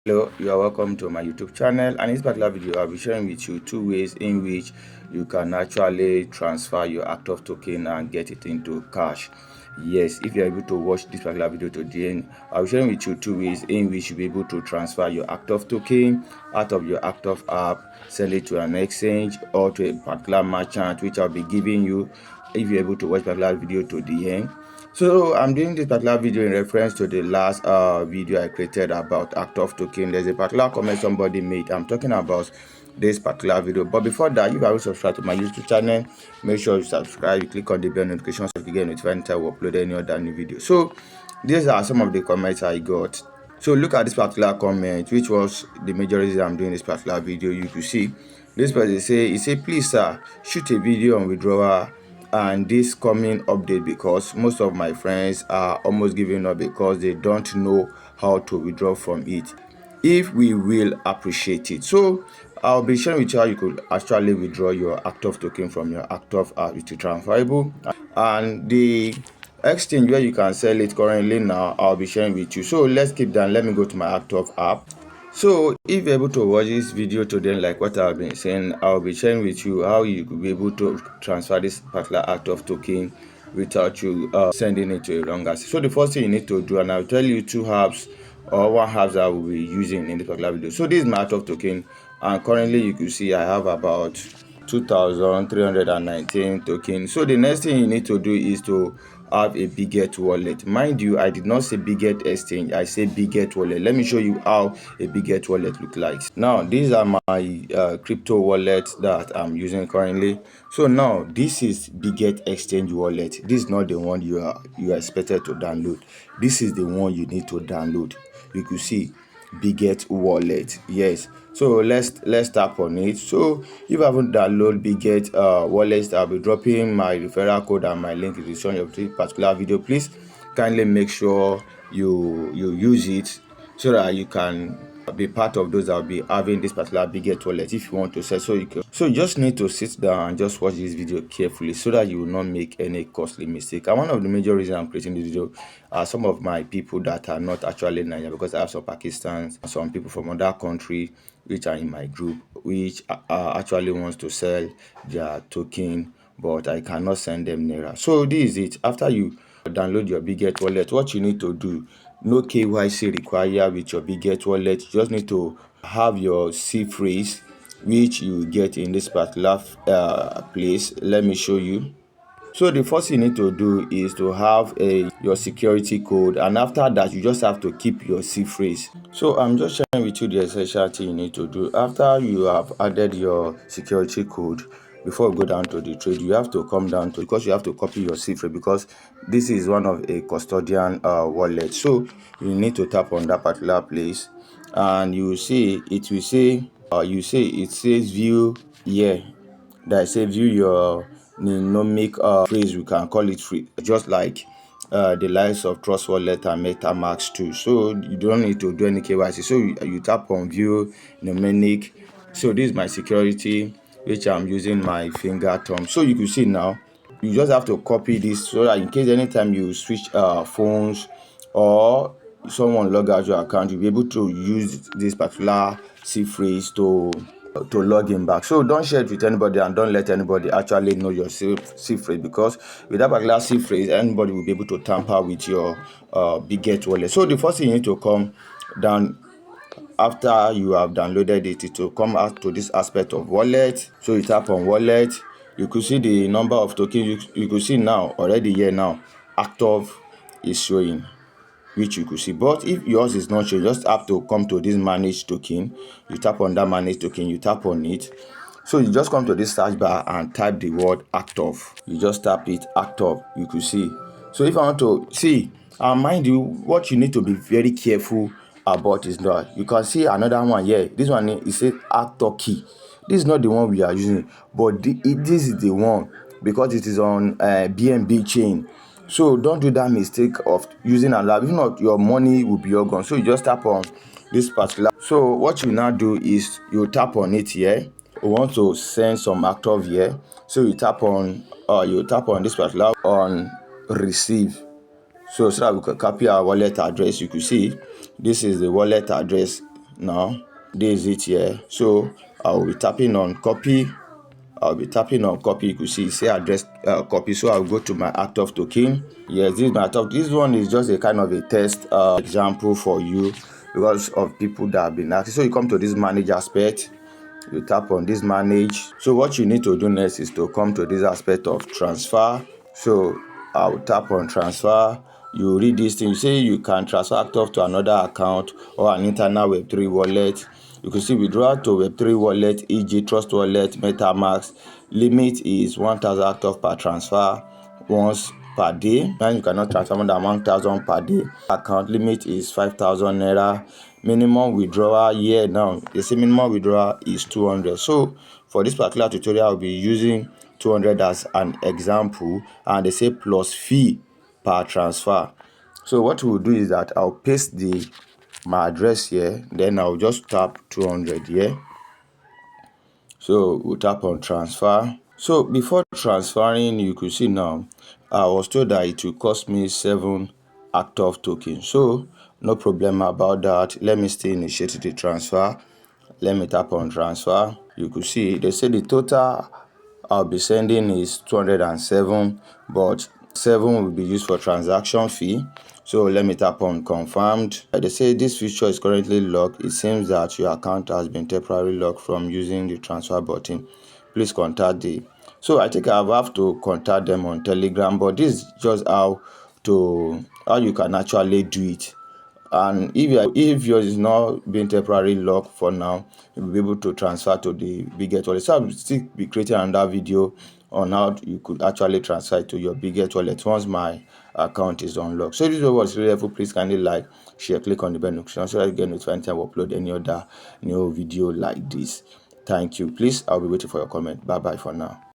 Hello, you are welcome to my YouTube channel, and in this particular video I'll be sharing with you two ways in which you can actually transfer your ATOK token and get it into cash. Yes, if you're able to watch this particular video to the end, I'll be sharing with you two ways in which you'll be able to transfer your ATOK token out of your ATOK app, sell it to an exchange or to a particular merchant, which I'll be giving you if you're able to watch the particular video to the end. So I'm doing this particular video in reference to the last video I created about ATOK token. There's a particular comment somebody made. I'm talking about this particular video. But before that, if you haven't subscribed to my YouTube channel, make sure you subscribe. You click on the bell notification so you get notified anytime we upload any other new video. So these are some of the comments I got. So look at this particular comment, which was the major reason I'm doing this particular video. You could see this person say, please sir, shoot a video on withdrawal and this coming update, because most of my friends are almost giving up because they don't know how to withdraw from it. If we will appreciate it. So I'll be sharing with you how you could actually withdraw your ATOK token from your ATOK app. It's transferable, and the exchange where you can sell it currently now I'll be sharing with you. So let's keep that. Let me go to my ATOK app. So if you're able to watch this video to then, like what I've been saying, I'll be sharing with you how you could be able to transfer this particular ATOK token without you sending it to a wrong asset. So the first thing you need to do, and I'll tell you two apps or one apps that we'll be using in this particular video. So this is my ATOK token, and currently you can see I have about 2,319 tokens. So the next thing you need to do is to have a Bitget wallet. Mind you, I did not say Bitget exchange, I say Bitget wallet. Let me show you how a Bitget wallet look like. Now these are my crypto wallets that I'm using currently. So now this is Bitget exchange wallet. This is not the one you are expected to download. This is the one you need to download. You could see Bitget wallet. Yes, so let's tap on it. So if you haven't downloaded Bitget wallet, I'll be dropping my referral code and my link in the description of this particular video. Please kindly make sure you use it so that you can be part of those that will be having this particular Bitget wallet if you want to sell. So you just need to sit down and just watch this video carefully so that you will not make any costly mistake. And one of the major reasons I'm creating this video are some of my people that are not actually in Nigeria, because I have some Pakistans, some people from other country which are in my group, which actually wants to sell their token, but I cannot send them naira. So this is it. After you download your Bitget wallet, what you need to do, no KYC required with your Bitget wallet. You just need to have your C phrase, which you get in this particular place. Let me show you. So the first thing you need to do is to have your security code, and after that you just have to keep your C phrase. So I'm just sharing with you the essential thing you need to do. After you have added your security code, before you go down to the trade, you have to come down to, because you have to copy your C phrase, because this is one of a custodian wallet. So you need to tap on that particular place, and you see it will say it says view here. That say view your nomic phrase, we can call it free, just like the likes of Trust Wallet and MetaMask too. So you don't need to do any KYC. So you tap on view mnemonic. So this is my security, which I'm using my finger thumb. So you can see now, you just have to copy this so that in case anytime you switch phones or someone log out your account, you'll be able to use this particular C phrase to log in back. So don't share it with anybody, and don't let anybody actually know your C phrase, because with that particular C phrase, anybody will be able to tamper with your Bitget wallet. So the first thing you need to come down after you have downloaded it is to come out to this aspect of wallet. So you tap on wallet. You could see the number of tokens. You could see now already here now ATOK is showing, which you could see. But if yours is not showing, you just have to come to this manage token. You tap on that manage token, you tap on it. So you just come to this search bar and type the word ATOK. You just tap it, ATOK. You could see. So if I want to see, mind you, what you need to be very careful about is that you can see another one here. This one is says ATOK key. This is not the one we are using, but this is the one, because it is on BNB chain. So don't do that mistake of using a lab. If not, your money will be all gone. So you just tap on this particular. So what you now do is you tap on it here. You want to send some ATOK here. So you tap on this particular on receive. So that we can copy our wallet address. You can see this is the wallet address. now. This is it here. So I'll be tapping on copy. You could see say address copy. So I'll go to my ATOK token. Yes, this is my ATOK. This one is just a kind of a test example for you because of people that have been asking. So you come to this manage aspect, you tap on this manage. So what you need to do next is to come to this aspect of transfer. So I'll tap on transfer. You read this thing, you say you can transfer ATOK to another account or an internal Web3 wallet. You can see withdraw to Web3 wallet, e.g. Trust Wallet, MetaMask. Limit is 1,000 ATOK per transfer once per day. And you cannot transfer more than 1,000 per day. Account limit is 5,000 naira. Minimum withdrawal here now, they say minimum withdrawal is 200. So for this particular tutorial, I'll be using 200 as an example, and they say plus fee per transfer. So what we'll do is that I'll paste my address here, then I'll just tap 200 here. So we'll tap on transfer. So before transferring, you could see now I was told that it will cost me 7 ATOK tokens. So no problem about that. Let me still initiate the transfer. Let me tap on transfer. You could see they say the total I'll be sending is 207, but 7 will be used for transaction fee. So let me tap on confirmed. They say this feature is currently locked. It seems that your account has been temporarily locked from using the transfer button. Please contact the. So I think I have to contact them on Telegram, but this is just how you can actually do it. And if yours is not being temporarily locked for now, you'll be able to transfer to the Bitget wallet. So I'll still be creating another video on how you could actually transfer to your Bitget wallet once my account is unlocked. So this video was really helpful. Please kindly like, share, click on the bell notification so that you get notified anytime I upload any other new video like this. Thank you. Please, I'll be waiting for your comment. Bye bye for now.